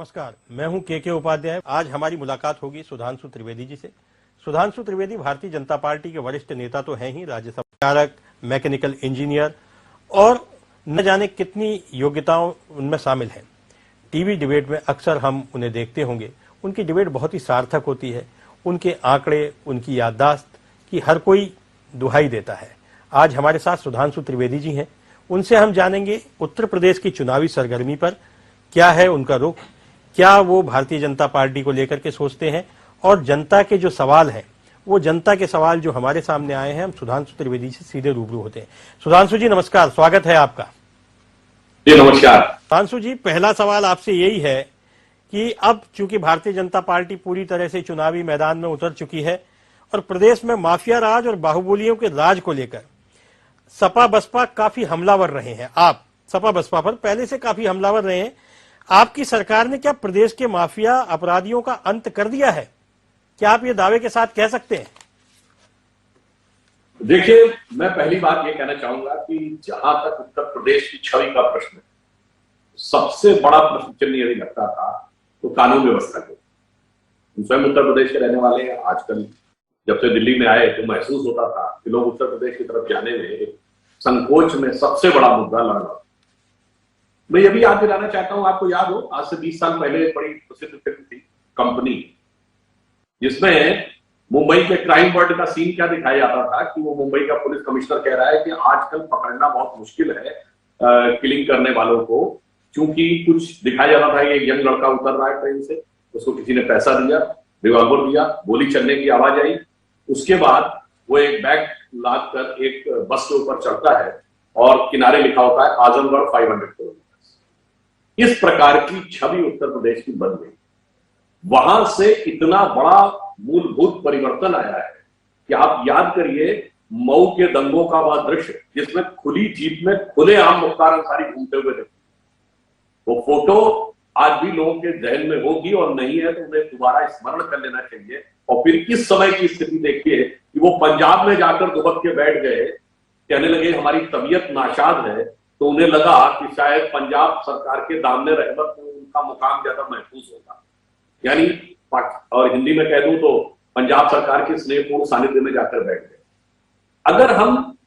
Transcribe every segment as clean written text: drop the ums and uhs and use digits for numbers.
नमस्कार, मैं हूं के उपाध्याय। आज हमारी मुलाकात होगी सुधांशु त्रिवेदी जी से। सुधांशु त्रिवेदी भारतीय जनता पार्टी के वरिष्ठ नेता तो हैं ही, राज्यसभा विधायक, मैकेनिकल इंजीनियर और न जाने कितनी योग्यताओं उनमें शामिल हैं। टीवी डिबेट में अक्सर हम उन्हें देखते होंगे। उनकी डिबेट बहुत ही सार्थक होती है। उनके आंकड़े, उनकी याददाश्त की हर कोई दुहाई देता है। आज हमारे साथ सुधांशु त्रिवेदी जी हैं। उनसे हम जानेंगे उत्तर प्रदेश की चुनावी सरगर्मी पर क्या है उनका रुख, क्या वो भारतीय जनता पार्टी को लेकर के सोचते हैं और जनता के जो सवाल हैं, वो जनता के सवाल जो हमारे सामने आए हैं, हम सुधांशु त्रिवेदी से सीधे रूबरू होते हैं। सुधांशु जी नमस्कार, स्वागत है आपका। जी नमस्कार। सुधांशु जी, पहला सवाल आपसे यही है कि अब चूंकि भारतीय जनता पार्टी पूरी तरह से चुनावी मैदान में उतर चुकी है और प्रदेश में माफिया राज और बाहुबलियों के राज को लेकर सपा बसपा काफी हमलावर रहे हैं। आप सपा बसपा पर पहले से काफी हमलावर रहे हैं। आपकी सरकार ने क्या प्रदेश के माफिया अपराधियों का अंत कर दिया है? क्या आप ये दावे के साथ कह सकते हैं? देखिए, मैं पहली बात ये कहना चाहूंगा कि जहां तक उत्तर प्रदेश की छवि का प्रश्न, सबसे बड़ा प्रश्न चिन्ह यदि लगता था तो कानून व्यवस्था को। स्वयं उत्तर प्रदेश के रहने वाले हैं। आजकल जब से दिल्ली में आए तो महसूस होता था कि लोग उत्तर प्रदेश की तरफ जाने में संकोच में सबसे बड़ा मुद्दा लड़ना। मैं ये भी याद दिलाना चाहता हूं, आपको याद हो, आज से 20 साल पहले बड़ी प्रसिद्ध फिल्म थी कंपनी, जिसमें मुंबई के क्राइम वर्ल्ड का सीन क्या दिखाया जाता था कि वो मुंबई का पुलिस कमिश्नर कह रहा है कि आजकल पकड़ना बहुत मुश्किल है किलिंग करने वालों को, क्योंकि कुछ दिखाया जाता था कि एक यंग लड़का उतर रहा है ट्रेन से, उसको किसी ने पैसा दिया, रिवॉल्वर दिया, गोली चलने की आवाज आई, उसके बाद वो एक बैग लाद कर एक बस के ऊपर चढ़ता है और किनारे लिखा होता है आजमगढ़ 500 किलोमीटर। इस प्रकार की छवि उत्तर प्रदेश की बन गई। वहां से इतना बड़ा मूलभूत परिवर्तन आया है कि आप याद करिए मऊ के दंगों का वह दृश्य जिसमें खुली जीप में खुलेआम मुख्तार अंसारी घूमते हुए थे, वो फोटो आज भी लोगों के जहन में होगी और नहीं है तो उन्हें दोबारा स्मरण कर लेना चाहिए। और फिर इस समय की स्थिति देखिए कि वो पंजाब में जाकर दुबक के बैठ गए, कहने लगे हमारी तबीयत नाशाद है, तो उन्हें लगा कि शायद पंजाब सरकार के दामने रहमत में उनका मुकाम ज्यादा महफूज होगा। यानी और हिंदी में कह दूं तो पंजाब सरकार के स्नेहपूर्ण सानिध्य में जाकर बैठ गए। अगर हम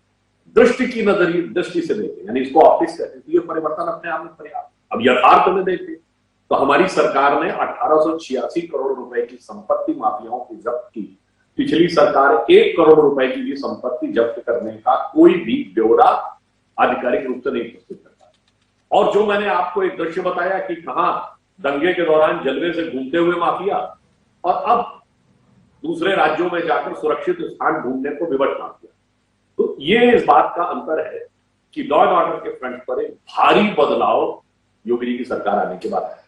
दृष्टि की दृष्टि से देखें, यानी इसको ऑप्टिक्स कहते हैं, तो ये परिवर्तन अपने आप में पर्याप्त। अब यथार्थ में देखें तो हमारी सरकार ने 1886 करोड़ रुपए की संपत्ति माफियाओं की जब्त की। पिछली सरकार 1 करोड़ रुपए की भी संपत्ति जब्त करने का कोई भी ब्यौरा आधिकारिक रूप से नहीं प्रस्तुत करता। और जो मैंने आपको एक दृश्य बताया कि कहां दंगे के दौरान जलवे से घूमते हुए माफिया और अब दूसरे राज्यों में जाकर सुरक्षित स्थान ढूंढने को विवश माफिया, तो ये इस बात का अंतर है कि लॉ एंड ऑर्डर के फ्रंट पर एक भारी बदलाव योगी जी की सरकार आने के बाद है।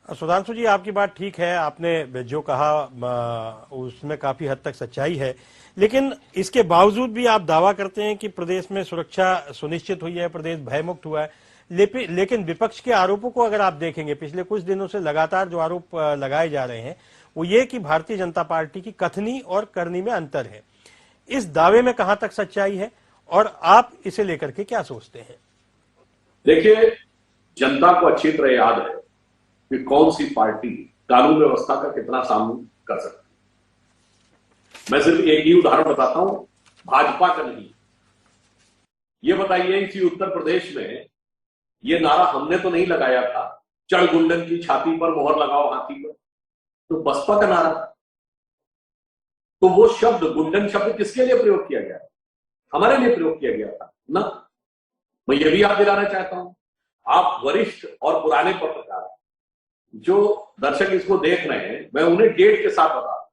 सुधांशु जी, आपकी बात ठीक है। आपने जो कहा उसमें काफी हद तक सच्चाई है, लेकिन इसके बावजूद भी आप दावा करते हैं कि प्रदेश में सुरक्षा सुनिश्चित हुई है, प्रदेश भयमुक्त हुआ है। लेकिन विपक्ष के आरोपों को अगर आप देखेंगे, पिछले कुछ दिनों से लगातार जो आरोप लगाए जा रहे हैं वो ये कि भारतीय जनता पार्टी की कथनी और करनी में अंतर है। इस दावे में कहां तक सच्चाई है और आप इसे लेकर के क्या सोचते हैं? देखिए, जनता को अच्छी तरह याद है कि कौन सी पार्टी कानून व्यवस्था का कितना सामना कर सकती है। मैं सिर्फ एक ही उदाहरण बताता हूं, भाजपा का नहीं। ये बताइए, इसी उत्तर प्रदेश में ये नारा हमने तो नहीं लगाया था, चढ़ गुंडन की छाती पर मोहर लगाओ हाथी पर, तो बसपा का नारा। तो वो शब्द, गुंडन शब्द किसके लिए प्रयोग किया गया? हमारे लिए प्रयोग किया गया था ना। मैं ये भी याद दिलाना चाहता हूं, आप वरिष्ठ और पुराने पत्रकार जो दर्शक इसको देख रहे हैं, मैं उन्हें डेट के साथ बता रहा हूं।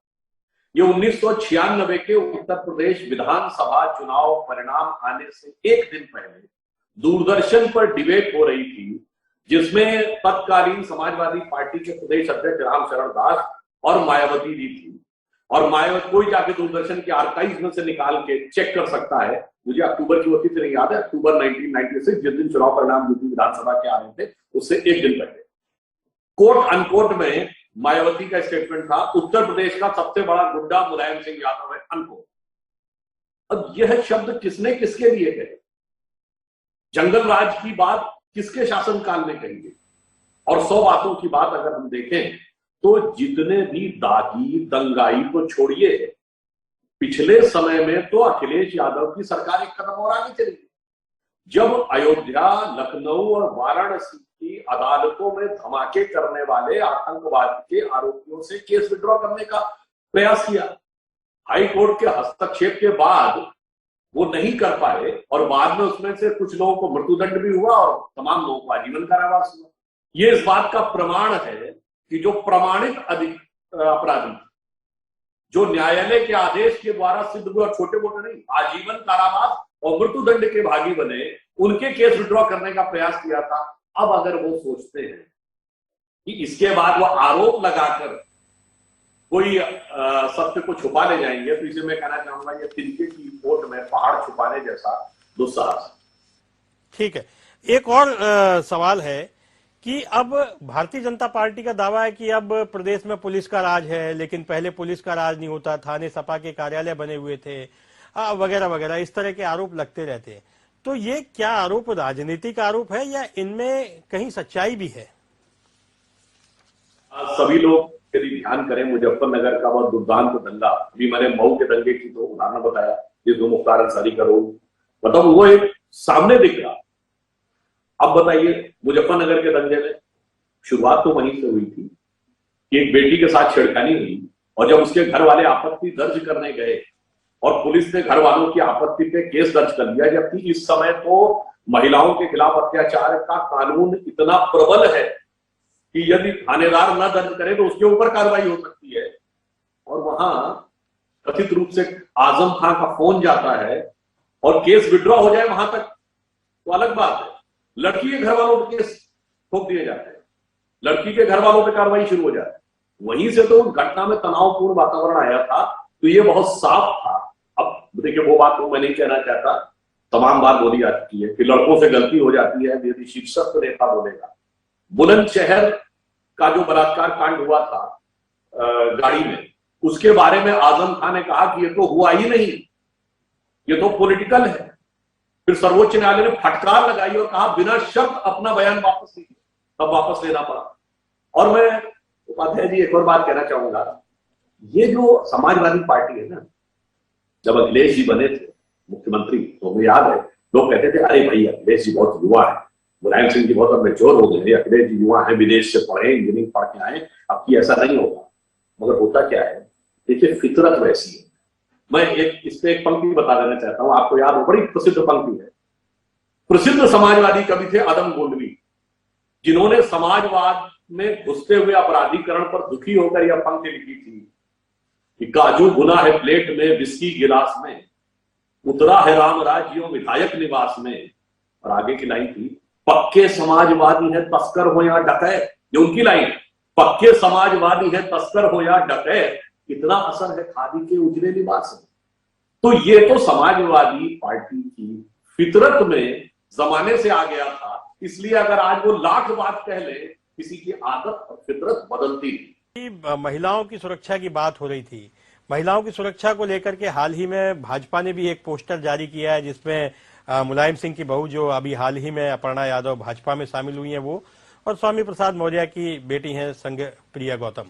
ये 1996 के उत्तर प्रदेश विधानसभा चुनाव परिणाम आने से एक दिन पहले दूरदर्शन पर डिबेट हो रही थी, जिसमें तत्कालीन समाजवादी पार्टी के प्रदेश अध्यक्ष रामशरण दास और मायावती जी थी। और मायावती कोई जाके दूरदर्शन के आर्काइव में से निकाल के चेक कर सकता है। मुझे अक्टूबर की वो तिथि नहीं याद है, अक्टूबर 1996, जिस दिन चुनाव परिणाम यूपी विधानसभा के आ रहे थे, उससे एक दिन पहले कोट अनकोट में मायावती का स्टेटमेंट था, उत्तर प्रदेश का सबसे बड़ा गुंडा मुलायम सिंह यादव है, अनकोट। अब यह शब्द किसने किसके लिए कहे? जंगल राज की बात किसके शासनकाल में कही गई? और 100 बातों की बात अगर हम देखें तो जितने भी दागी दंगाई को छोड़िए, पिछले समय में तो अखिलेश यादव की सरकार एक कदम और आगे चली गई। जब अयोध्या, लखनऊ और वाराणसी की अदालतों में धमाके करने वाले आतंकवाद के आरोपियों से केस विड्रॉ करने का प्रयास किया, हाई कोर्ट के हस्तक्षेप के बाद वो नहीं कर पाए और बाद में उसमें से कुछ लोगों को मृत्युदंड भी हुआ और तमाम लोगों को आजीवन कारावास हुआ। ये इस बात का प्रमाण है कि जो प्रमाणित अपराधी, जो न्यायालय के आदेश के द्वारा सिद्ध हुए और छोटे मोटे नहीं, आजीवन कारावास और मृत्युदंड के भागी बने, उनके केस विड्रॉ करने का प्रयास किया था। अब अगर वो सोचते हैं कि इसके बाद वो आरोप लगाकर कोई सत्य को छुपा ले जाएंगे, तो इसे मैं कहना चाहूंगा ये तिनके की कोर्ट में पहाड़ छुपाने जैसा दुस्साहस। ठीक है, एक और सवाल है कि अब भारतीय जनता पार्टी का दावा है कि अब प्रदेश में पुलिस का राज है, लेकिन पहले पुलिस का राज नहीं होता, थाने सपा के कार्यालय बने हुए थे वगैरह वगैरह, इस तरह के आरोप लगते रहते हैं। तो ये क्या आरोप राजनीतिक आरोप है या इनमें कहीं सच्चाई भी है? सभी लोग यदि ध्यान करें, मुजफ्फरनगर का वह दुर्दांत दंगा, अभी मैंने मऊ के दंगे की तो उदाहरण बताया, ये जो मुख्तार अंसारी का रोल, मतलब वो एक सामने दिख रहा। अब बताइए, मुजफ्फरनगर के दंगे में शुरुआत तो वहीं से हुई थी कि एक बेटी के साथ छेड़खानी हुई, और जब उसके घर वाले आपत्ति दर्ज करने गए और पुलिस ने घर वालों की आपत्ति पे केस दर्ज कर लिया, जबकि इस समय तो महिलाओं के खिलाफ अत्याचार का कानून इतना प्रबल है कि यदि थानेदार न दर्ज करे तो उसके ऊपर कार्रवाई हो सकती है। और वहां कथित रूप से आजम खान का फोन जाता है और केस विड्रॉ हो जाए वहां तक तो अलग बात है। लड़की के घर वालों पर केस ठोक दिए जाते हैं, लड़की के घर वालों पर कार्रवाई शुरू हो जाती है। वहीं से तो उस घटना में तनावपूर्ण वातावरण आया था, तो ये बहुत साफ था। अब देखिए, वो बात तो मैं नहीं कहना चाहता, तमाम बात बोली जाती है कि लड़कों से गलती हो जाती है, यदि शीर्षक नेता बोलेगा। बुलंदशहर का जो बलात्कार कांड हुआ था गाड़ी में, उसके बारे में आजम खान ने कहा कि ये तो हुआ ही नहीं, ये तो पॉलिटिकल है। फिर सर्वोच्च न्यायालय ने फटकार लगाई और कहा बिना शर्त अपना बयान वापस लीजिए, तब वापस लेना पड़ा। और मैं उपाध्याय जी एक और बात कहना चाहूंगा, ये जो समाजवादी पार्टी है ना, जब अखिलेश जी बने थे मुख्यमंत्री तो मुझे याद है लोग कहते थे अरे भाई अखिलेश जी बहुत युवा है, मुलायम सिंह जी बहुत मेच्योर हो गए, अखिलेश जी युवा है, विदेश से पढ़े, इंजीनियरिंग पढ़ के आए, अब की ऐसा नहीं होगा। मगर होता क्या है, देखिए फितरत वैसी है। मैं इस पे एक पंक्ति बता देना चाहता हूं, आपको याद हो, बड़ी प्रसिद्ध पंक्ति है। प्रसिद्ध समाजवादी कवि थे आदम गोंडवी, जिन्होंने समाजवाद में घुसते हुए अपराधीकरण पर दुखी होकर यह पंक्ति लिखी थी कि काजू गुना है प्लेट में, विस्की गिलास में, उतरा है राम राज्यों विधायक निवास में। और आगे की लाइन थी, पक्के समाजवादी है तस्कर हो या डकैत। ये उनकी लाइन, पक्के समाजवादी है तस्कर हो या डकैत, कितना असर है खादी के उजले लिबास में। तो ये तो समाजवादी पार्टी की फितरत में जमाने से आ गया था, इसलिए अगर आज वो लाख बात कह ले, किसी की आदत और फितरत बदलती नहीं। महिलाओं की सुरक्षा की बात हो रही थी, महिलाओं की सुरक्षा को लेकर के हाल ही में भाजपा ने भी एक पोस्टर जारी किया है, जिसमें मुलायम सिंह की बहू जो अभी हाल ही में अपर्णा यादव भाजपा में शामिल हुई हैं वो, और स्वामी प्रसाद मौर्य की बेटी हैं संग प्रिया गौतम,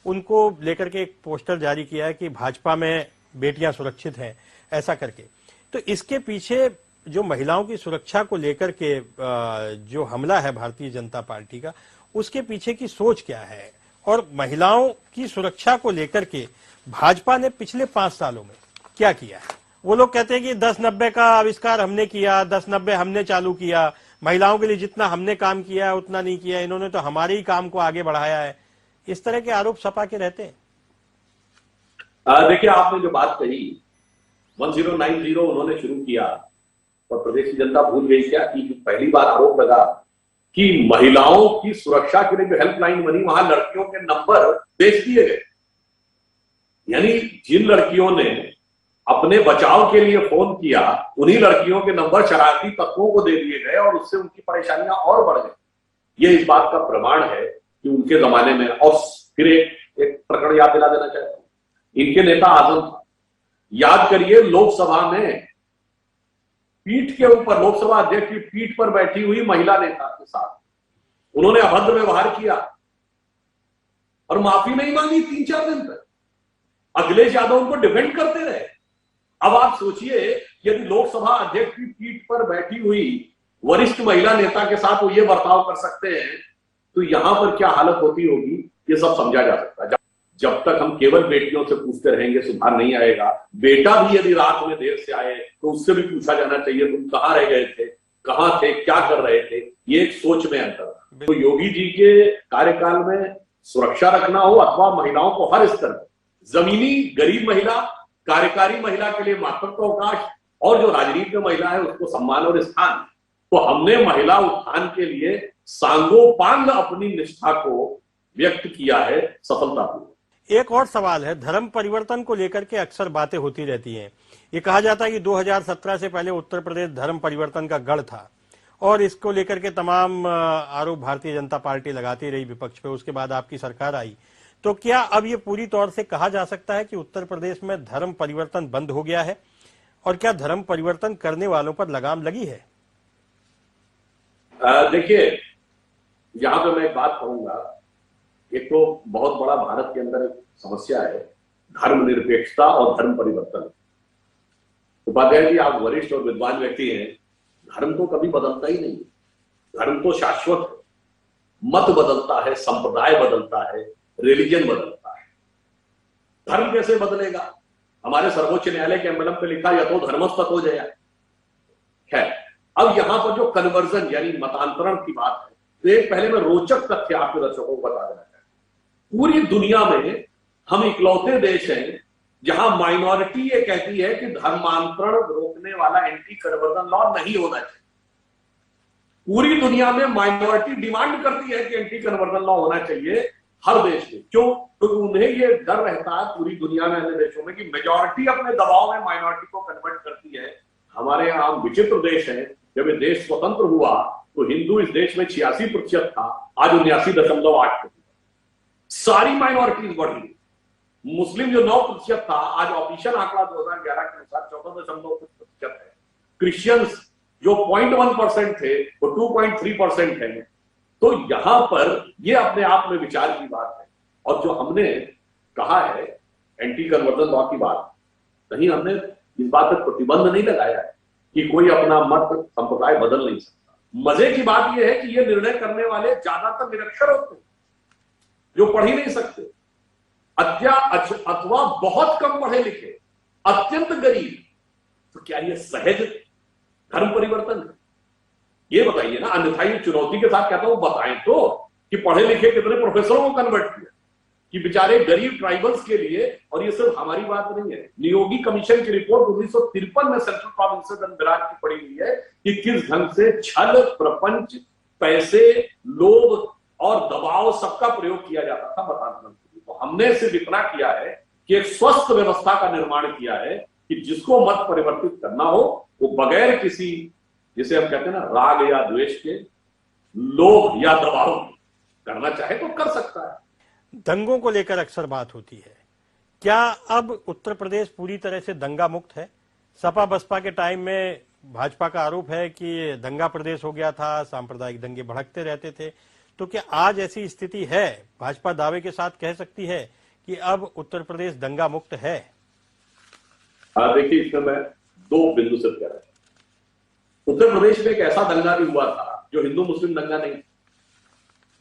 उनको लेकर के एक पोस्टर जारी किया है कि भाजपा में बेटियां सुरक्षित हैं, ऐसा करके। तो इसके पीछे जो महिलाओं की सुरक्षा को लेकर के जो हमला है भारतीय जनता पार्टी का, उसके पीछे की सोच क्या है, और महिलाओं की सुरक्षा को लेकर के भाजपा ने पिछले 5 सालों में क्या किया है? वो लोग कहते हैं कि 10-90 का आविष्कार हमने किया, 10-90 हमने चालू किया, महिलाओं के लिए जितना हमने काम किया है उतना नहीं किया, इन्होंने तो हमारे ही काम को आगे बढ़ाया है। इस तरह के आरोप सपा के रहते हैं। देखिए, आपने जो बात कही 1090 उन्होंने शुरू किया, और प्रदेश की जनता भूल गई क्या कि पहली बार आरोप लगा कि महिलाओं की सुरक्षा के लिए जो हेल्पलाइन बनी, वहां लड़कियों के नंबर बेच दिए गए। यानी जिन लड़कियों ने अपने बचाव के लिए फोन किया, उन्हीं लड़कियों के नंबर शरारती तत्वों को दे दिए गए, और उससे उनकी परेशानियां और बढ़ गई। ये इस बात का प्रमाण है कि उनके जमाने में। और फिर एक प्रकरण याद दिला देना चाहता हूं, इनके नेता आजम था, याद करिए, लोकसभा में पीठ के ऊपर, लोकसभा अध्यक्ष की पीठ पर बैठी हुई महिला नेता के साथ उन्होंने अभद्र व्यवहार किया और माफी नहीं मांगी 3-4 दिन तक। अखिलेश यादव उनको डिफेंड करते रहे। अब आप सोचिए, यदि लोकसभा अध्यक्ष की पीठ पर बैठी हुई वरिष्ठ महिला नेता के साथ वो ये बर्ताव कर सकते हैं, तो यहां पर क्या हालत होती होगी, ये सब समझा जा सकता है। जब तक हम केवल बेटियों से पूछते रहेंगे, सुधार नहीं आएगा। बेटा भी यदि रात में देर से आए तो उससे भी पूछा जाना चाहिए, तुम कहां रह गए थे, कहां थे, क्या कर रहे थे। ये एक सोच में अंतर है। तो योगी जी के कार्यकाल में सुरक्षा रखना हो अथवा महिलाओं को हर स्तर पर, जमीनी गरीब महिला, कार्यकारी महिला के लिए मातृत्व अवकाश, और जो राजनीति में महिला है उसको सम्मान और स्थान, तो हमने महिला उत्थान के लिए सांगोपांग अपनी निष्ठा को व्यक्त किया है सफलतापूर्वक। एक और सवाल है, धर्म परिवर्तन को लेकर के अक्सर बातें होती रहती हैं। ये कहा जाता है कि 2017 से पहले उत्तर प्रदेश धर्म परिवर्तन का गढ़ था और इसको लेकर के तमाम आरोप भारतीय जनता पार्टी लगाती रही विपक्ष पे। उसके बाद आपकी सरकार आई, तो क्या अब ये पूरी तौर से कहा जा सकता है कि उत्तर प्रदेश में धर्म परिवर्तन बंद हो गया है, और क्या धर्म परिवर्तन करने वालों पर लगाम लगी है? देखिए, यहां पे मैं एक बात कहूंगा, एक तो बहुत बड़ा भारत के अंदर एक समस्या है धर्मनिरपेक्षता और धर्म परिवर्तन। तो बात है कि आप वरिष्ठ और विद्वान व्यक्ति हैं, धर्म तो कभी बदलता ही नहीं, धर्म तो शाश्वत है। मत बदलता है, संप्रदाय बदलता है, रिलीजन बदलता है, धर्म कैसे बदलेगा? हमारे सर्वोच्च न्यायालय के एम्बलम पे लिखा या तो धर्मस्ततो जया है। अब यहां पर जो कन्वर्जन यानी मतांतरण की बात है, तो एक पहले मैं रोचक तथ्य आपके दर्शकों को बता देना चाहता हूं। पूरी दुनिया में हम इकलौते देश हैं जहां माइनॉरिटी ये कहती है कि धर्मांतरण रोकने वाला एंटी कन्वर्जन लॉ नहीं होना चाहिए। पूरी दुनिया में माइनॉरिटी डिमांड करती है कि एंटी कन्वर्जन लॉ होना चाहिए हर देश में। क्यों? तो उन्हें ये डर रहता है पूरी दुनिया में अन्य देशों में कि मेजॉरिटी अपने दबाव में माइनॉरिटी को कन्वर्ट करती है। हमारे यहाँ विचित्र देश है, जब ये देश स्वतंत्र हुआ तो हिंदू इस देश में 86% था, आज 79.8%। सारी माइनॉरिटीज बढ़ गई। मुस्लिम जो 9% था, आज ऑफिशियल आंकड़ा 2011 के अनुसार 14.9% है। क्रिश्चियंस जो 0.1% थे वो 2.3% है। तो यहां पर ये अपने आप में विचार की बात है। और जो हमने कहा है एंटी कन्वर्जन लॉ की बात, कहीं हमने इस बात पर प्रतिबंध नहीं लगाया है कि कोई अपना मत संप्रदाय बदल नहीं सकता। मजे की बात यह है कि ये निर्णय करने वाले ज्यादातर निरक्षर होते हैं, जो पढ़ ही नहीं सकते, अथवा बहुत कम पढ़े लिखे, अत्यंत गरीब। तो क्या ये सहज धर्म परिवर्तन है? ये बताइए ना। अन्यथा ये चुनौती के साथ कहता हूं, बताएं तो कि पढ़े लिखे कितने प्रोफेसरों को कन्वर्ट किया, कि बेचारे गरीब ट्राइबल्स के लिए। और ये सिर्फ हमारी बात नहीं है, नियोगी कमीशन की रिपोर्ट 1953 में सेंट्रल प्रोविंसेस एंड बिराज की पड़ी हुई है कि किस ढंग से छल, प्रपंच, पैसे, लोभ और दबाव सबका प्रयोग किया जाता था मतांतरण के लिए। तो हमने सिर्फ इतना किया है कि एक स्वस्थ व्यवस्था का निर्माण किया है कि जिसको मत परिवर्तित करना हो वो बगैर किसी, जिसे हम कहते हैं ना, राग या द्वेष के, लोभ या दबाव करना चाहे तो कर सकता है। दंगों को लेकर अक्सर बात होती है, क्या अब उत्तर प्रदेश पूरी तरह से दंगा मुक्त है? सपा बसपा के टाइम में भाजपा का आरोप है कि दंगा प्रदेश हो गया था, सांप्रदायिक दंगे भड़कते रहते थे। तो क्या आज ऐसी स्थिति है? भाजपा दावे के साथ कह सकती है कि अब उत्तर प्रदेश दंगा मुक्त है? देखिए, इसमें मैं दो बिंदु से कह रहा हूं। उत्तर प्रदेश में एक ऐसा दंगा भी हुआ था जो हिंदू मुस्लिम दंगा नहीं,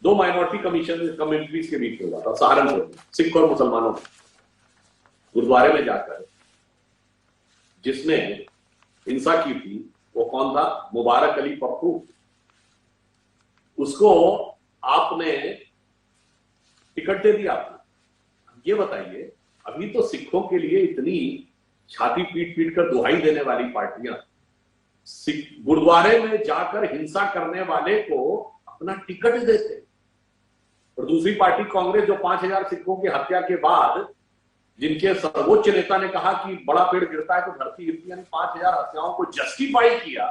दो माइनॉरिटी कम्युनिटीज के बीच में हुआ था सहारनपुर में, सिख और मुसलमानों में, गुरुद्वारे में जाकर जिसने हिंसा की थी वो कौन था? मुबारक अली पप्पू। उसको आपने टिकट दे दिया। आपने ये बताइए, अभी तो सिखों के लिए इतनी छाती पीट पीट कर दुहाई देने वाली पार्टियां गुरुद्वारे में जाकर हिंसा करने वाले को अपना टिकट देते, और दूसरी पार्टी कांग्रेस जो 5000 सिखों की हत्या के बाद, जिनके सर्वोच्च नेता ने कहा कि बड़ा पेड़ गिरता है तो धरती गिरती, यानी 5000 हत्याओं को जस्टिफाई किया,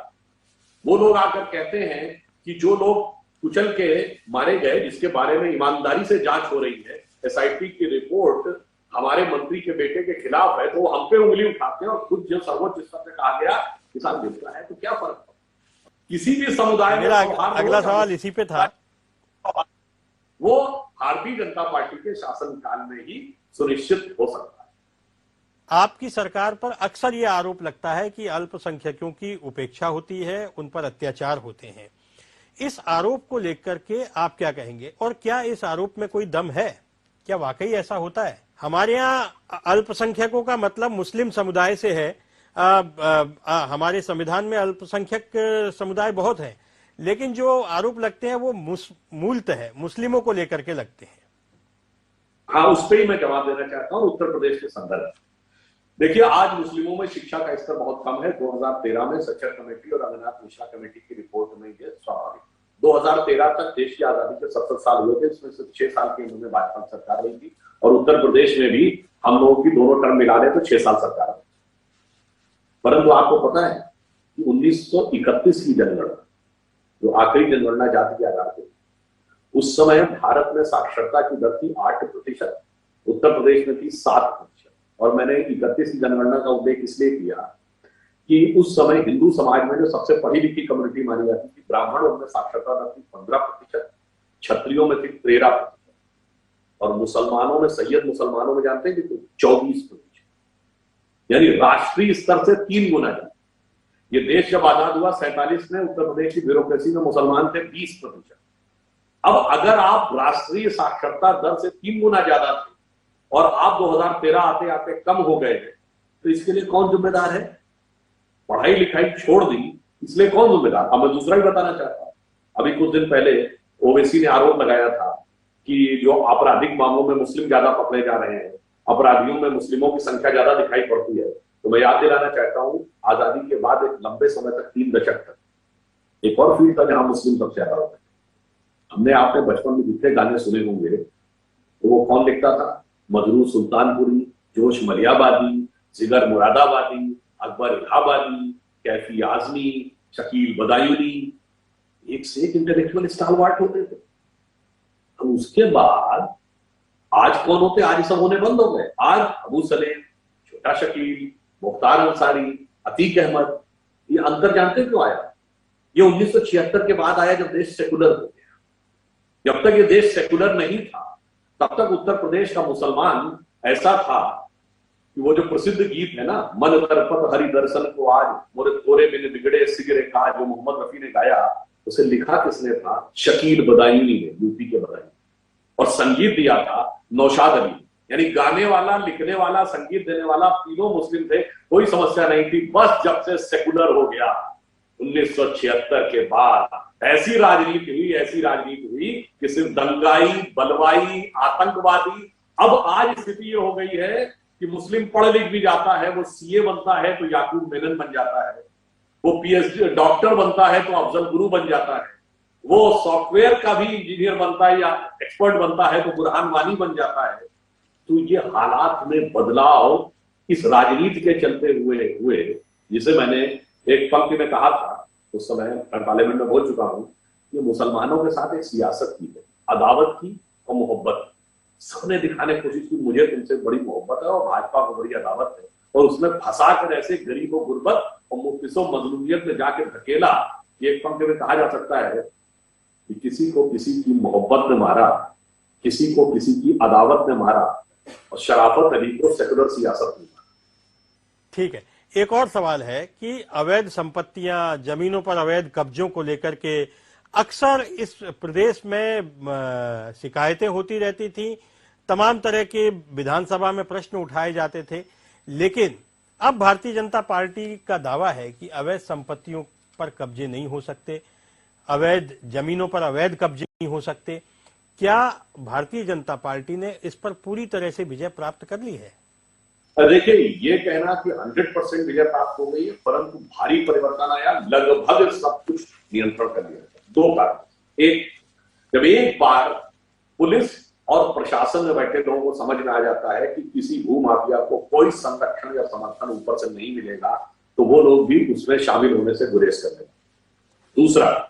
वो लोग आकर कहते हैं कि जो लोग कुचल के मारे गए, जिसके बारे में ईमानदारी से जांच हो रही है, एसआईटी की रिपोर्ट हमारे मंत्री के बेटे के खिलाफ है, तो वो हम पे उंगली उठाते हैं। और खुद जो सर्वोच्च स्तर पे कहा गया किसान गिरता है, तो क्या फर्क? किसी भी समुदाय में मेरा अगला सवाल इसी पे था वो भारतीय जनता पार्टी के शासनकाल में ही सुनिश्चित हो सकता है। आपकी सरकार पर अक्सर ये आरोप लगता है कि अल्पसंख्यकों की उपेक्षा होती है, उन पर अत्याचार होते हैं। इस आरोप को लेकर के आप क्या कहेंगे, और क्या इस आरोप में कोई दम है? क्या वाकई ऐसा होता है? हमारे यहाँ अल्पसंख्यकों का मतलब मुस्लिम समुदाय से है। हमारे संविधान में अल्पसंख्यक समुदाय बहुत है, लेकिन जो आरोप लगते हैं वो मूलतः मुस्लिमों को लेकर के लगते हैं। हाँ, उस पर ही मैं जवाब देना चाहता हूँ उत्तर प्रदेश के संदर्भ में। देखिए, आज मुस्लिमों में शिक्षा का स्तर बहुत कम है। 2013 में सच्चर कमेटी और रंगनाथ मिश्रा कमेटी की रिपोर्ट में यह स्वाभाविक। 2013 तक देश की आजादी के 70 साल हुए थे, इसमें से 6 साल की उन्होंने भाजपा सरकार रही थी, और उत्तर प्रदेश में भी हम लोगों की दोनों टर्म मिला लें तो 6 साल सरकार रही। परंतु आपको पता है कि 1931 की जनगणना, जो आखिरी जनगणना जाति के आधार पर, उस समय भारत में साक्षरता की दर थी 8%, उत्तर प्रदेश में थी 7%। और मैंने 31 की जनगणना का उल्लेख इसलिए किया कि उस समय हिंदू समाज में जो सबसे पढ़ी लिखी कम्युनिटी मानी जाती थी ब्राह्मण, उनमें साक्षरता दर थी 15%, क्षत्रियों में थी 13%, और मुसलमानों में, सैयद मुसलमानों में जानते हैं कि 24%, यानी राष्ट्रीय स्तर से 3 गुना ज्यादा। ये देश जब आजाद हुआ 47 में, उत्तर प्रदेश की ब्यूरोक्रेसी में मुसलमान थे 20%। अब अगर आप राष्ट्रीय साक्षरता दर से 3 गुना ज्यादा थे और आप 2013 आते आते कम हो गए, तो इसके लिए कौन जिम्मेदार है? पढ़ाई लिखाई छोड़ दी, इसलिए कौन जिम्मेदार? अब मैं दूसरा ही बताना चाहता हूं। अभी कुछ दिन पहले ओवैसी ने आरोप लगाया था कि जो आपराधिक मामलों में मुस्लिम ज्यादा पकड़े जा रहे हैं, अपराधियों में मुस्लिमों की संख्या ज्यादा दिखाई पड़ती है। तो मैं याद दिलाना चाहता हूं, आजादी के बाद एक लंबे समय तक, 3 दशक तक एक और फील्ड था जहां मुस्लिम सबसे ज्यादा होते थे। हमने आपने बचपन में जितने गाने सुने होंगे, तो वो कौन लिखता था? मजरू सुल्तानपुरी, जोश मलियाबादी, जिगर मुरादाबादी, अकबर इलाहाबादी, कैफी आजमी, शकील बदायूनी, एक से एक इंटेलेक्चुअल स्टालवार्ट होते थे। तो उसके बाद आज कौन होते? आज सब होने बंद हो गए। आज अबू सलेम, छोटा शकील, मुख्तार अंसारी, अतीक अहमद, ये अंतर जानते क्यों आया? ये 1976 के बाद आया, जब देश सेकुलर हो गया। जब तक ये देश सेकुलर नहीं था, तब तक उत्तर प्रदेश का मुसलमान ऐसा था कि वो जो प्रसिद्ध गीत है ना, मन तरपत हरि दर्शन को आज, मोरे थोरे बिन बिगड़े सिगरे का, जो मोहम्मद रफी ने गाया, उसे लिखा किसने था? शकील बदायूनी ने, यूपी के बदायूनी। और संगीत दिया था नौशाद अली। यानी गाने वाला, लिखने वाला, संगीत देने वाला, तीनों मुस्लिम थे, कोई समस्या नहीं थी। बस जब से सेकुलर हो गया 1976 के बाद, ऐसी राजनीति हुई कि सिर्फ दंगाई, बलवाई, आतंकवादी। अब आज स्थिति ये हो गई है कि मुस्लिम पढ़ लिख भी जाता है, वो सीए बनता है तो याकूब मेनन बन जाता है, वो पीएचडी डॉक्टर बनता है तो अफजल गुरु बन जाता है, वो सॉफ्टवेयर का भी इंजीनियर बनता है या एक्सपर्ट बनता है तो बुरहान वानी बन जाता है। तो ये हालात में बदलाव इस राजनीति के चलते हुए जिसे मैंने एक पंक्ति में कहा था, उस समय पार्लियामेंट में बोल चुका हूं, ये मुसलमानों के साथ एक सियासत की है, अदावत की और मोहब्बत। सबने दिखाने की कोशिश की मुझे तुमसे बड़ी मोहब्बत है और भाजपा को बड़ी अदावत है, और उसमें फंसा कर ऐसे गरीबों, गुर्बत और मुफ्तिसों, मजलूमियत में जाकर धकेला। एक पंक्ति में कहा जा सकता है कि किसी को किसी की मोहब्बत ने मारा, किसी को किसी की अदावत ने मारा, और शराफत अली को सेकुलर सियासत ने मारा। ठीक है, एक और सवाल है कि अवैध संपत्तियां, जमीनों पर अवैध कब्जों को लेकर के अक्सर इस प्रदेश में शिकायतें होती रहती थी, तमाम तरह के विधानसभा में प्रश्न उठाए जाते थे। लेकिन अब भारतीय जनता पार्टी का दावा है कि अवैध संपत्तियों पर कब्जे नहीं हो सकते, अवैध जमीनों पर अवैध कब्जे नहीं हो सकते। क्या भारतीय जनता पार्टी ने इस पर पूरी तरह से विजय प्राप्त कर ली है? देखिए, ये कहना कि 100% विजय प्राप्त हो गई है, परंतु भारी परिवर्तन आया, लगभग सब कुछ नियंत्रण कर लिया। 2 कारण। एक, जब एक बार पुलिस और प्रशासन में बैठे लोगों को समझ में आ जाता है कि किसी भूमाफिया को कोई संरक्षण या समर्थन ऊपर से नहीं मिलेगा, तो वो लोग भी उसमें शामिल होने से गुरेज कर देंगे। दूसरा,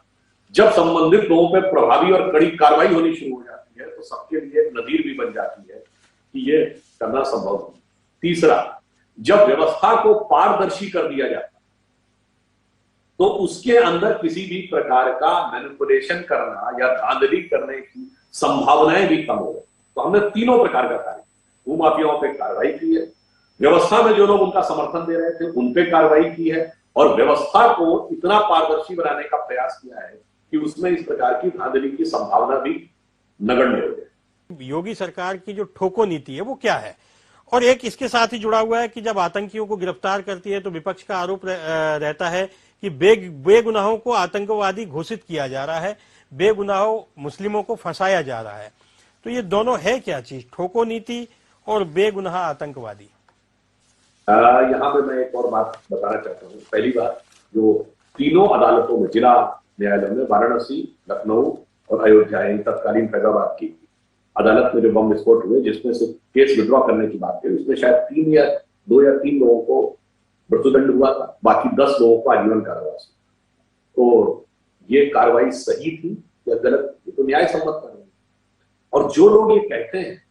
जब संबंधित लोगों पर प्रभावी और कड़ी कार्रवाई होनी शुरू हो जाती है, तो सबके लिए एक नजीर भी बन जाती है कि ये करना संभव नहीं। तीसरा, जब व्यवस्था को पारदर्शी कर दिया जाता है, तो उसके अंदर किसी भी प्रकार का मैनिपुलेशन करना या धांधली करने की संभावनाएं भी कम हो गई। तो हमने तीनों प्रकार का कार्य, भूमाफियाओं पे कार्रवाई की है, व्यवस्था में जो लोग उनका समर्थन दे रहे थे उन पे कार्रवाई की है, और व्यवस्था को इतना पारदर्शी बनाने का प्रयास किया है कि उसमें इस प्रकार की धांधली की संभावना भी नगण्य हो जाए। योगी सरकार की जो ठोको नीति है वो क्या है? और एक इसके साथ ही जुड़ा हुआ है कि जब आतंकियों को गिरफ्तार करती है तो विपक्ष का आरोप रहता है कि बेगुनाहों को आतंकवादी घोषित किया जा रहा है, बेगुनाहों मुस्लिमों को फंसाया जा रहा है। तो ये दोनों है क्या चीज, ठोको नीति और बेगुनाह आतंकवादी? यहाँ पे मैं एक और बात बताना चाहता हूँ। पहली बात, जो तीनों अदालतों में, जिला न्यायालयों में, वाराणसी, लखनऊ और अयोध्या, इन तत्कालीन फैजाबाद की अदालत में जो बम विस्फोट हुए, जिसमें से केस विड्रॉ करने की बात है, उसमें शायद 2 या 3 लोगों को मृत्युदंड हुआ था, बाकी 10 लोगों को आजीवन कारावास। तो ये कार्रवाई सही थी या गलत, ये तो न्याय सम्मत कार्रवाई। और जो लोग ये कहते हैं,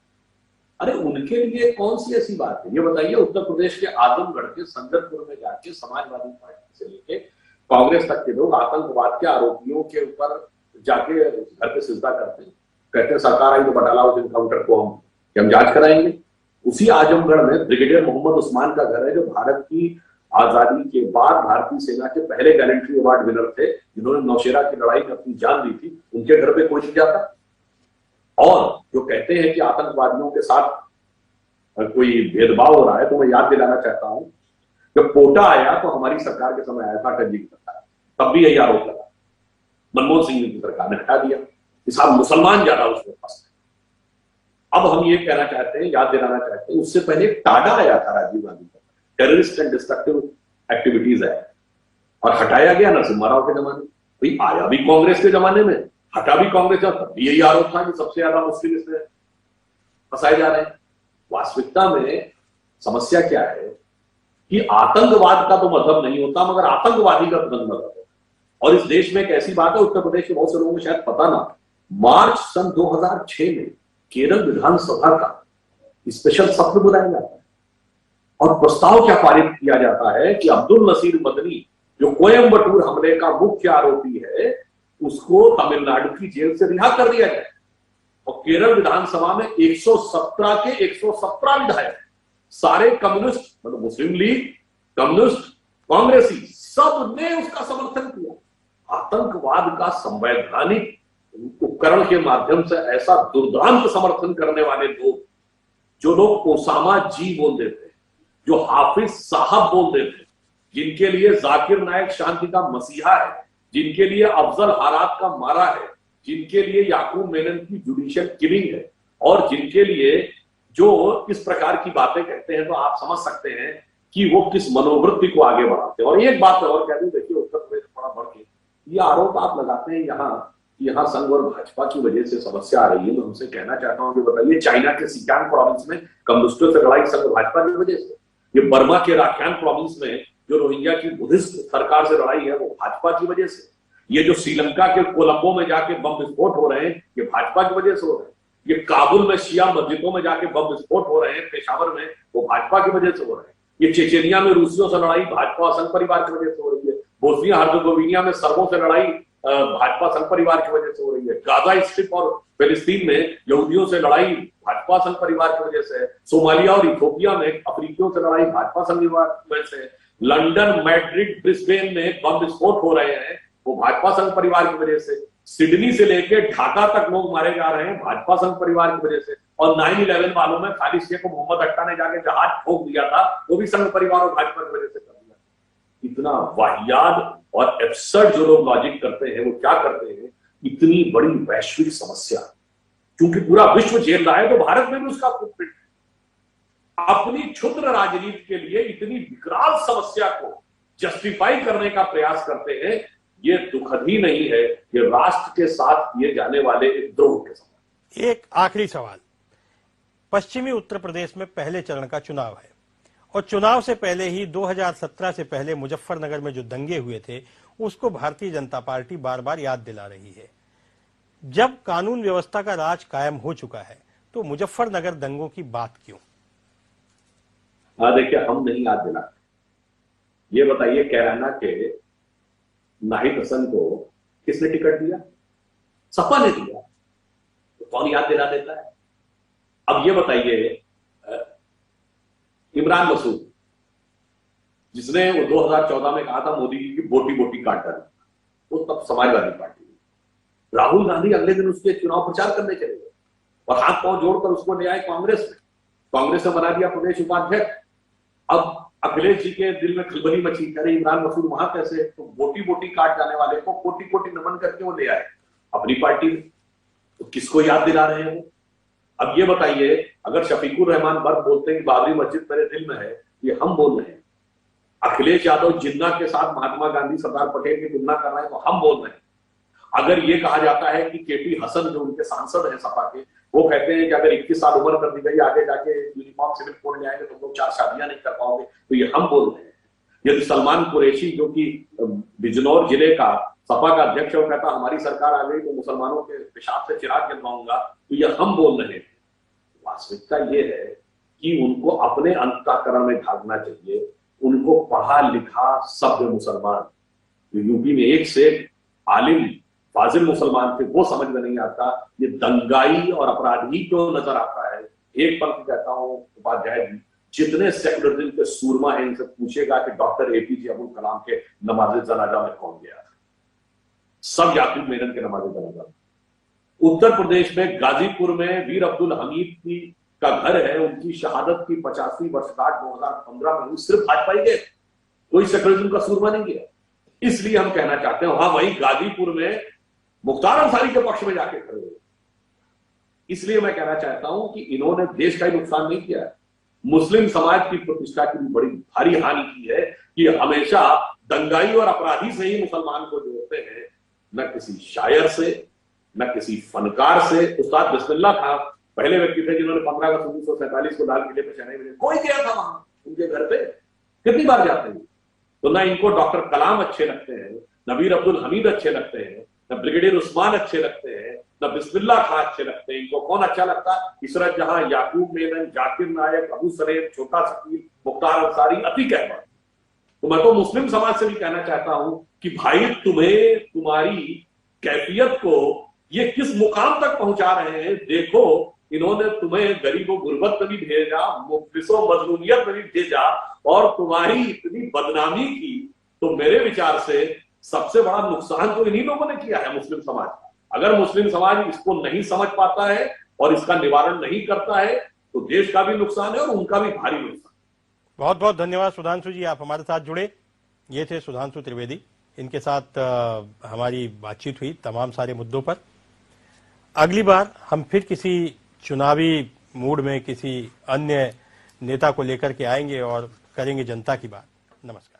अरे उनके लिए कौन सी ऐसी बात है? ये बताइए, उत्तर प्रदेश के आजमगढ़ के संगतपुर में जाके समाजवादी पार्टी से लेके कांग्रेस तक के लोग आतंकवाद के आरोपियों के ऊपर जाके घर पे सिजदा करते हैं, कहते हैं सरकार आई तो बटाला उस इनकाउंटर को हम जांच कराएंगे। उसी आजमगढ़ में ब्रिगेडियर मोहम्मद उस्मान का घर है, जो भारत की आजादी के बाद भारतीय सेना के पहले गैलेंट्री अवार्ड विनर थे, जिन्होंने नौशेरा की लड़ाई में अपनी जान दी थी। उनके घर पे कोई नहीं जाता। और जो कहते हैं कि आतंकवादियों के साथ कोई भेदभाव हो रहा है, तो मैं याद दिलाना चाहता हूं, जब कोटा आया तो हमारी सरकार के समय आया था, अटल जी की सरकार, तब भी यही आरोप लगा। मनमोहन सिंह की सरकार ने हटा दिया कि साहब मुसलमान ज्यादा उसमें फंसे। अब हम ये कहना चाहते हैं, याद दिलाना चाहते हैं, उससे पहले टाडा आया था राजीव गांधी का, टेररिस्ट एंड डिस्ट्रक्टिव एक्टिविटीज है, और हटाया गया नरसिम्हा राव के जमाने में। भाई आया भी कांग्रेस के जमाने में, हटा भी कांग्रेस, तब यही आरोप था कि सबसे ज्यादा मुस्लिम इसमें फंसाए जा रहे हैं। वास्तविकता में समस्या क्या है कि आतंकवाद का तो मतलब नहीं होता, मगर आतंकवादी का तुरंत मतलब है। और इस देश में एक ऐसी बात है, उत्तर प्रदेश के बहुत से लोगों को शायद पता ना, मार्च सन 2006 में केरल विधानसभा का स्पेशल सत्र बुलाया जाता है, और प्रस्ताव क्या पारित किया जाता है कि अब्दुल नसीर मदनी, जो कोयम्बटूर हमले का मुख्य आरोपी है, उसको तमिलनाडु की जेल से रिहा कर दिया जाए। और केरल विधानसभा में 117 के 117 विधायक, सारे कम्युनिस्ट, मतलब मुस्लिम लीग, कम्युनिस्ट, कांग्रेसी, सब ने उसका समर्थन किया। आतंकवाद का संवैधानिक उपकरण के माध्यम से ऐसा दुर्दांत समर्थन करने वाले लोग, जो लोग ओसामा जी बोल देते हैं, जो हाफिज साहब बोल देते हैं, जिनके लिए जाकिर नायक शांति का मसीहा है, जिनके लिए अफजल हारात का मारा है, जिनके लिए याकूब मेनन की जुडिशियल किलिंग है, और जिनके लिए जो इस प्रकार की बातें कहते हैं, तो आप समझ सकते हैं कि वो किस मनोवृत्ति को आगे बढ़ाते हैं। और एक बात और कह दूं, देखिए उत्तर प्रदेश थोड़ा बढ़ के ये आरोप आप लगाते हैं यहाँ संघ और भाजपा की वजह से समस्या आ रही है। मैं उनसे कहना चाहता हूं कि बताइए, चाइना के सिकियांग प्रोविंस में कम्युनिस्टों से लड़ाई संघ भाजपा की वजह से, ये बर्मा के राखान प्रोविंस में जो रोहिंग्या की बुद्धिस्ट सरकार से लड़ाई है, वो भाजपा की वजह से, ये जो श्रीलंका के कोलंबो में जाके बम विस्फोट हो रहे हैं, ये भाजपा की वजह से हो रहे हैं, ये काबुल में शिया मस्जिदों में जाके बम विस्फोट हो रहे हैं पेशावर में, वो भाजपा की वजह से हो रहे हैं, ये चेचेनिया में रूसियों से लड़ाई भाजपा और संघ परिवार की वजह से हो रही है, बोस्निया हर्जेगोविना में सर्बों से लड़ाई भाजपा संघ परिवार की वजह से हो रही है, गाजा स्ट्रिप और फिलिस्तीन में यहूदियों से लड़ाई भाजपा संघ परिवार की वजह से, सोमालिया और इथियोपिया में अफ्रीकियों से लड़ाई भाजपा संघ परिवार की वजह से, लंदन, मैड्रिड, ब्रिस्बेन में बम विस्फोट हो रहे हैं, वो भाजपा संघ परिवार की वजह से, सिडनी से लेकर ढाका तक लोग मारे जा रहे हैं भाजपा संघ परिवार की वजह से, और 9/11 वालों में खालिद शेख को मोहम्मद अट्टा ने जाके जहाज ठोक दिया था, वो भी संघ परिवार और भाजपा की वजह से कर दिया। इतना वाहियात और एब्सर्ड जो लोग लॉजिक करते हैं, वो क्या करते हैं, इतनी बड़ी वैश्विक समस्या, क्योंकि पूरा विश्व झेल रहा है, तो भारत में भी उसका फुटप्रिंट, अपनी क्षुद्र राजनीति के लिए इतनी विकराल समस्या को जस्टिफाई करने का प्रयास करते हैं। ये दुखद ही नहीं है, ये राष्ट्र के साथ किए जाने वाले एक द्रोह के समान। एक आखिरी सवाल, पश्चिमी उत्तर प्रदेश में पहले चरण का चुनाव है, और चुनाव से पहले ही 2017 से पहले मुजफ्फरनगर में जो दंगे हुए थे, उसको भारतीय जनता पार्टी बार बार याद दिला रही है। जब कानून व्यवस्था का राज कायम हो चुका है, तो मुजफ्फरनगर दंगों की बात क्यों? देखिए, हम नहीं याद दिलाते। ये बताइए, कैराना के नाहिद हसन को किसने टिकट दिया? सपा ने दिया। तो कौन याद दिला देता है? अब ये बताइए, इमरान मसूद जिसने वो 2014 में कहा था मोदी जी की बोटी बोटी काट डाली, वो तब समाजवादी पार्टी में। राहुल गांधी अगले दिन उसके चुनाव प्रचार करने चले गए और हाथ पांव जोड़कर उसको ले आए कांग्रेस में। कांग्रेस ने बना दिया प्रदेश उपाध्यक्ष। अब अखिलेश जी के दिल में खलबली मची, अरे इमरान मसूद वहां कैसे? तो बोटी बोटी काट जाने वाले को कोटि कोटि नमन करके वो ले आए अपनी पार्टी में। तो किसको याद दिला रहे हैं वो? अब ये बताइए, अगर शफीकुर रहमान बर्क बोलते हैं बाबरी मस्जिद मेरे दिल में है, ये हम बोल रहे हैं। अखिलेश यादव जिन्ना के साथ महात्मा गांधी सरदार पटेल की तुलना कर रहे हैं, तो हम बोल रहे हैं। अगर ये कहा जाता है कि केपी हसन जो उनके सांसद हैं सपा के, वो कहते हैं कि अगर 21 साल उम्र कर दी गई, आगे जाके यूनिफॉर्म सिविल कोड ले आएंगे तो लोग 4 शादियां नहीं कर पाओगे, तो ये हम बोल रहे हैं। यदि सलमान कुरैशी जो कि बिजनौर जिले का सपा का अध्यक्ष है, वो कहता हमारी सरकार आ गई तो मुसलमानों के पेशाब से चिराग जलवाऊंगा, तो ये हम बोल रहे हैं। वास्तविकता ये है कि उनको अपने अंतःकरण में झांकना चाहिए। उनको पढ़ा लिखा सभ्य मुसलमान, जो यूपी में एक से आलिम फाजिल मुसलमान थे, वो समझ में नहीं आता। ये दंगाई और अपराधी क्यों नजर आता है? एक पंक्ति कहता हूं उपाध्याय जी, जितने सेकुलरिज्म के सूरमा हैं इनसे पूछेगा कि डॉक्टर एपीजे अब्दुल कलाम के नमाज जनाजा में कौन गया? सब याकूब मेनन के नमाज जनाजा। उत्तर प्रदेश में गाजीपुर में वीर अब्दुल हमीद की का घर है, उनकी शहादत की 50वीं वर्षगांठ 2015 में हुई, सिर्फ भाजपा ही गए, कोई सेकुलरिज्म का सूरमा नहीं गया। इसलिए हम कहना चाहते हैं, वहां वही गाजीपुर में मुख्तार अंसारी के पक्ष में जाके खड़े हुए। इसलिए मैं कहना चाहता हूं कि इन्होंने देश का ही नुकसान नहीं किया है, मुस्लिम समाज की प्रतिष्ठा की भी बड़ी भारी हानि की है कि हमेशा दंगाई और अपराधी से ही मुसलमान को जोड़ते हैं, न किसी शायर से, न किसी फनकार से। उस्ताद बिस्मिल्लाह खां पहले व्यक्ति थे जिन्होंने 15 अगस्त 1947 को लाल किले पे शहनाई बजाई। कोई गया था वहां उनके घर पे? कितनी बार जाते हैं? तो ना इनको डॉक्टर कलाम अच्छे लगते हैं, न वीर अब्दुल हमीद अच्छे लगते हैं, न ब्रिगेडियर उस्मान अच्छे लगते हैं, न बिस्मिल्लाह खां अच्छे लगते हैं। इनको कौन अच्छा लगता है? इशरत जहां, याकूब मेनन, जाकिर नायक, अबू सलेम, छोटा शकील, मुख्तार अंसारी, अतीक अहमद। तो मैं तो मुस्लिम समाज से भी कहना चाहता हूं कि भाई तुम्हें तुम्हारी कैफियत को ये किस मुकाम तक पहुंचा रहे हैं देखो। इन्होंने तुम्हें गरीबों गुर्बत में भी भेजा, मुफ्लिसों मजलूमियत में भी भेजा और तुम्हारी इतनी बदनामी की। तो मेरे विचार से सबसे बड़ा नुकसान तो इन्हीं लोगों ने किया है, मुस्लिम समाज का। अगर मुस्लिम समाज इसको नहीं समझ पाता है और इसका निवारण नहीं करता है तो देश का भी नुकसान है और उनका भी भारी नुकसान। बहुत बहुत धन्यवाद सुधांशु जी, आप हमारे साथ जुड़े। ये थे सुधांशु त्रिवेदी, इनके साथ हमारी बातचीत हुई तमाम सारे मुद्दों पर। अगली बार हम फिर किसी चुनावी मूड में किसी अन्य नेता को लेकर के आएंगे और करेंगे जनता की बात। नमस्कार।